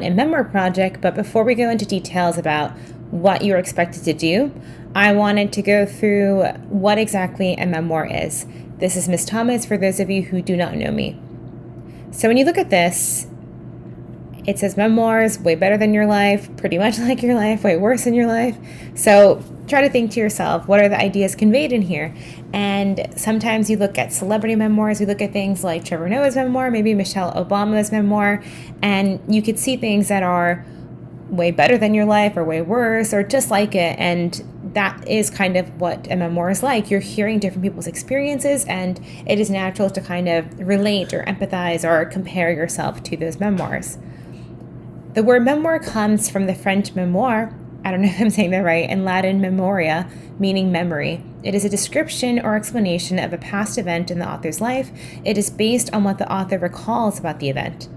a memoir project, but before we go into details about what you're expected to do, I wanted to go through what exactly a memoir is. This is Miss Thomas for those of you who do not know me. So when you look at this, it says memoirs, way better than your life, pretty much like your life, way worse than your life. So try to think to yourself, what are the ideas conveyed in here? And sometimes you look at celebrity memoirs, we look at things like Trevor Noah's memoir, maybe Michelle Obama's memoir, and you could see things that are way better than your life or way worse or just like it. And that is kind of what a memoir is like. You're hearing different people's experiences, and it is natural to kind of relate or empathize or compare yourself to those memoirs. The word memoir comes from the French memoir, I don't know if I'm saying that right, and Latin memoria, meaning memory. It is a description or explanation of a past event in the author's life. It is based on what the author recalls about the event.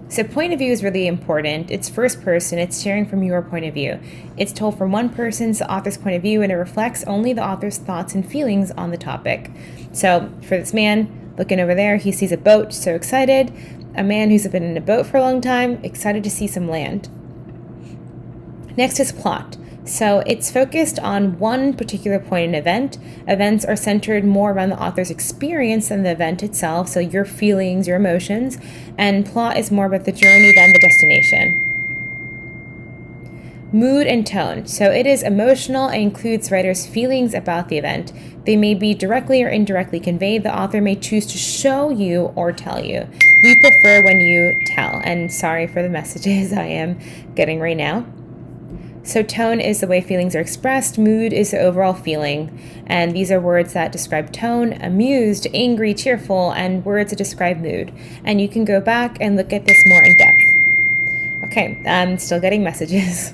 So point of view is really important. It's first person, it's sharing from your point of view. It's told from one person's, the author's point of view, and it reflects only the author's thoughts and feelings on the topic. So for this man, looking over there, he sees a boat, so excited. A man who's been in a boat for a long time, excited to see some land. Next is plot. So it's focused on one particular point in an event. Events are centered more around the author's experience than the event itself, so your feelings, your emotions, and plot is more about the journey than the destination. Mood and tone. So it is emotional and includes writers' feelings about the event. They may be directly or indirectly conveyed. The author may choose to show you or tell you. We prefer when you tell, and sorry for the messages I am getting right now. So tone is the way feelings are expressed, mood is the overall feeling, and these are words that describe tone: amused, angry, cheerful, and words that describe mood. And you can go back and look at this more in depth. Okay, I'm still getting messages.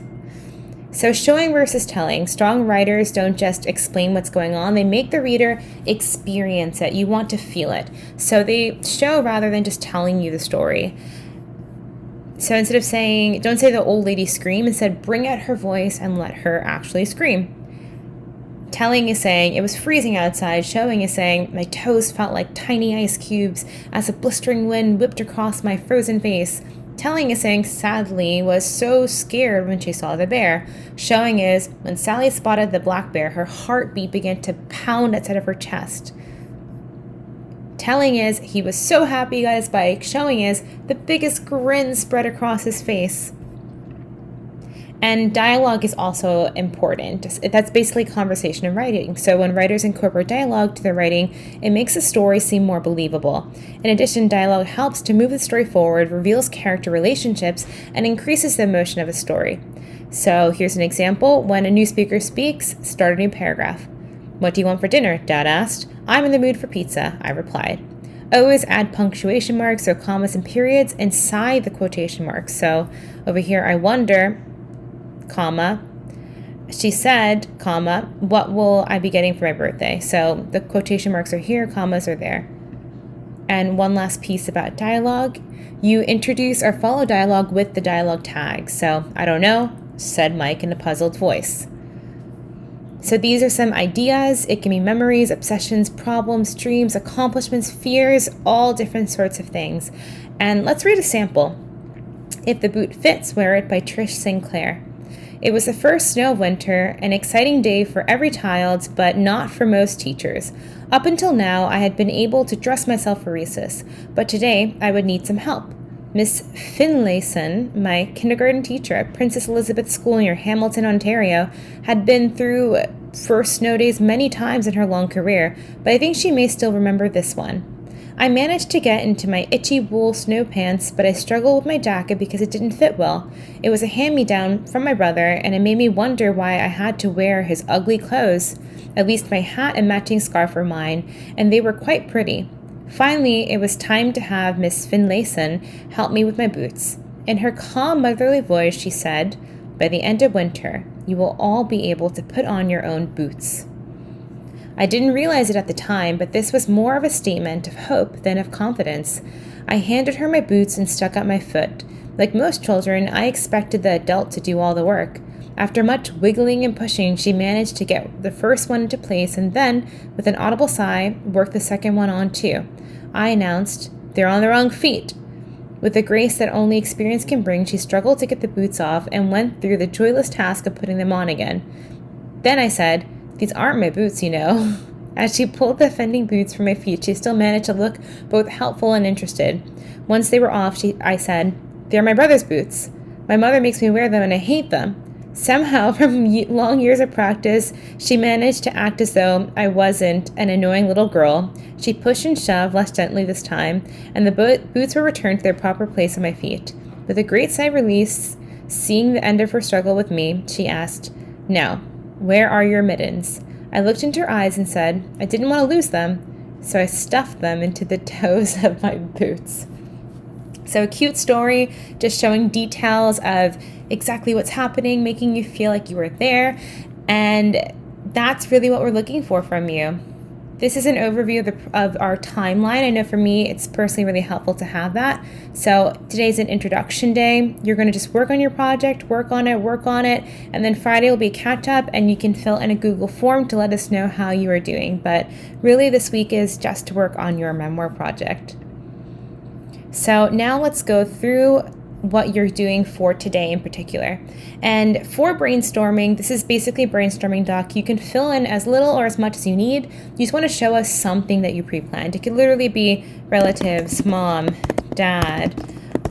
So showing versus telling. Strong writers don't just explain what's going on, they make the reader experience it. You want to feel it. So they show rather than just telling you the story. So instead of saying, don't say the old lady scream, instead bring out her voice and let her actually scream. Telling is saying, it was freezing outside. Showing is saying, my toes felt like tiny ice cubes as a blistering wind whipped across my frozen face. Telling is saying, Sally was so scared when she saw the bear. Showing is, when Sally spotted the black bear, her heartbeat began to pound outside of her chest. Telling is, he was so happy he got his bike. Showing is, the biggest grin spread across his face. And dialogue is also important. That's basically conversation and writing. So when writers incorporate dialogue to their writing, it makes the story seem more believable. In addition, dialogue helps to move the story forward, reveals character relationships, and increases the emotion of a story. So here's an example. When a new speaker speaks, start a new paragraph. What do you want for dinner? Dad asked. I'm in the mood for pizza, I replied. Always add punctuation marks or commas and periods inside the quotation marks. So over here, I wonder, comma, she said, comma, what will I be getting for my birthday? So the quotation marks are here, commas are there. And one last piece about dialogue. You introduce or follow dialogue with the dialogue tag. So, I don't know, said Mike in a puzzled voice. So these are some ideas. It can be memories, obsessions, problems, dreams, accomplishments, fears, all different sorts of things. And let's read a sample. If the boot fits, wear it by Trish Sinclair. It was the first snow of winter, an exciting day for every child, but not for most teachers. Up until now, I had been able to dress myself for recess, but today I would need some help. Miss Finlayson, my kindergarten teacher at Princess Elizabeth School near Hamilton, Ontario, had been through first snow days many times in her long career, but I think she may still remember this one. I managed to get into my itchy wool snow pants, but I struggled with my jacket because it didn't fit well. It was a hand-me-down from my brother, and it made me wonder why I had to wear his ugly clothes. At least my hat and matching scarf were mine, and they were quite pretty. Finally, it was time to have Miss Finlayson help me with my boots. In her calm, motherly voice, she said, by the end of winter, you will all be able to put on your own boots. I didn't realize it at the time, but this was more of a statement of hope than of confidence. I handed her my boots and stuck out my foot. Like most children, I expected the adult to do all the work. After much wiggling and pushing, she managed to get the first one into place and then, with an audible sigh, worked the second one on too. I announced, "They're on the wrong feet." With a grace that only experience can bring, she struggled to get the boots off and went through the joyless task of putting them on again. Then I said, "These aren't my boots, you know." As she pulled the offending boots from my feet, she still managed to look both helpful and interested. Once they were off, I said, "They're my brother's boots. My mother makes me wear them and I hate them." Somehow, from long years of practice, she managed to act as though I wasn't an annoying little girl. She pushed and shoved less gently this time, and the boots were returned to their proper place on my feet. With a great sigh of release, seeing the end of her struggle with me, she asked, "Now, where are your mittens?" I looked into her eyes and said, "I didn't want to lose them, so I stuffed them into the toes of my boots." So a cute story, just showing details of exactly what's happening, making you feel like you were there. And that's really what we're looking for from you. This is an overview of our timeline. I know for me, it's personally really helpful to have that. So today's an introduction day. You're going to just work on your project, work on it. And then Friday will be a catch up and you can fill in a Google form to let us know how you are doing. But really this week is just to work on your memoir project. So now let's go through what you're doing for today in particular. And for brainstorming, this is basically a brainstorming doc. You can fill in as little or as much as you need. You just want to show us something that you pre-planned. It could literally be relatives, mom, dad,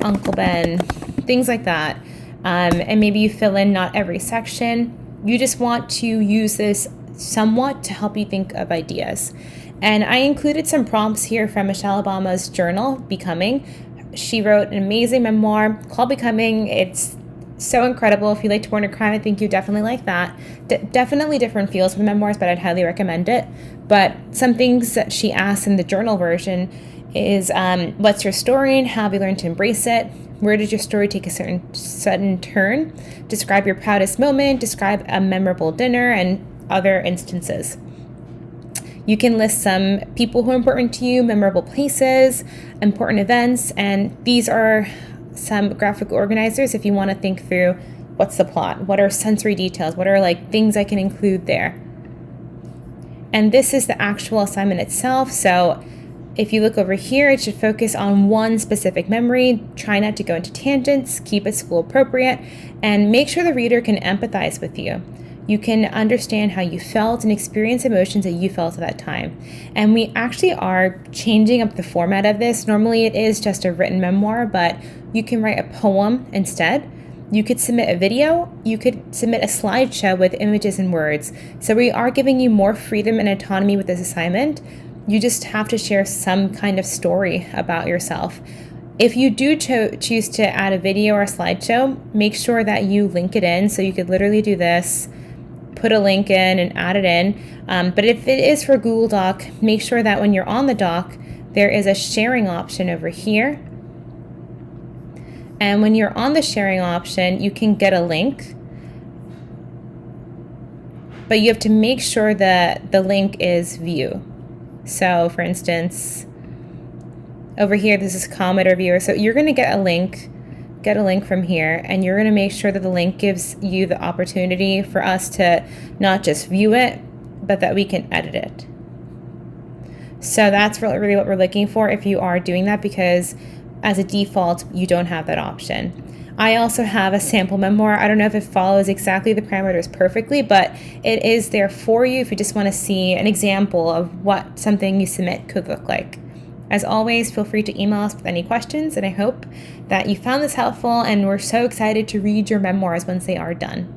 Uncle Ben, things like that. And maybe you fill in not every section. You just want to use this somewhat to help you think of ideas. And I included some prompts here from Michelle Obama's journal, Becoming. She wrote an amazing memoir called Becoming. It's so incredible. If you like to partner crime, I think you definitely like that. Definitely different feels from memoirs, but I'd highly recommend it. But some things that she asks in the journal version is, what's your story and how have you learned to embrace it? Where did your story take a sudden turn? Describe your proudest moment. Describe a memorable dinner and other instances. You can list some people who are important to you, memorable places, important events, and these are some graphic organizers if you want to think through what's the plot, what are sensory details, what are like things I can include there. And this is the actual assignment itself. So if you look over here, it should focus on one specific memory. Try not to go into tangents, keep it school appropriate, and make sure the reader can empathize with you. You can understand how you felt and experience emotions that you felt at that time. And we actually are changing up the format of this. Normally it is just a written memoir, but you can write a poem instead. You could submit a video. You could submit a slideshow with images and words. So we are giving you more freedom and autonomy with this assignment. You just have to share some kind of story about yourself. If you do choose to add a video or a slideshow, make sure that you link it in. So you could literally do this, put a link in and add it in. But if it is for Google Doc, make sure that when you're on the doc, there is a sharing option over here. And when you're on the sharing option, you can get a link. But you have to make sure that the link is view. So for instance, over here, this is comment or viewer. So you're going to get a link from here, and you're going to make sure that the link gives you the opportunity for us to not just view it, but that we can edit it. So that's really what we're looking for if you are doing that, because as a default, you don't have that option. I also have a sample memoir. I don't know if it follows exactly the parameters perfectly, but it is there for you if you just want to see an example of what something you submit could look like. As always, feel free to email us with any questions, and I hope that you found this helpful, and we're so excited to read your memoirs once they are done.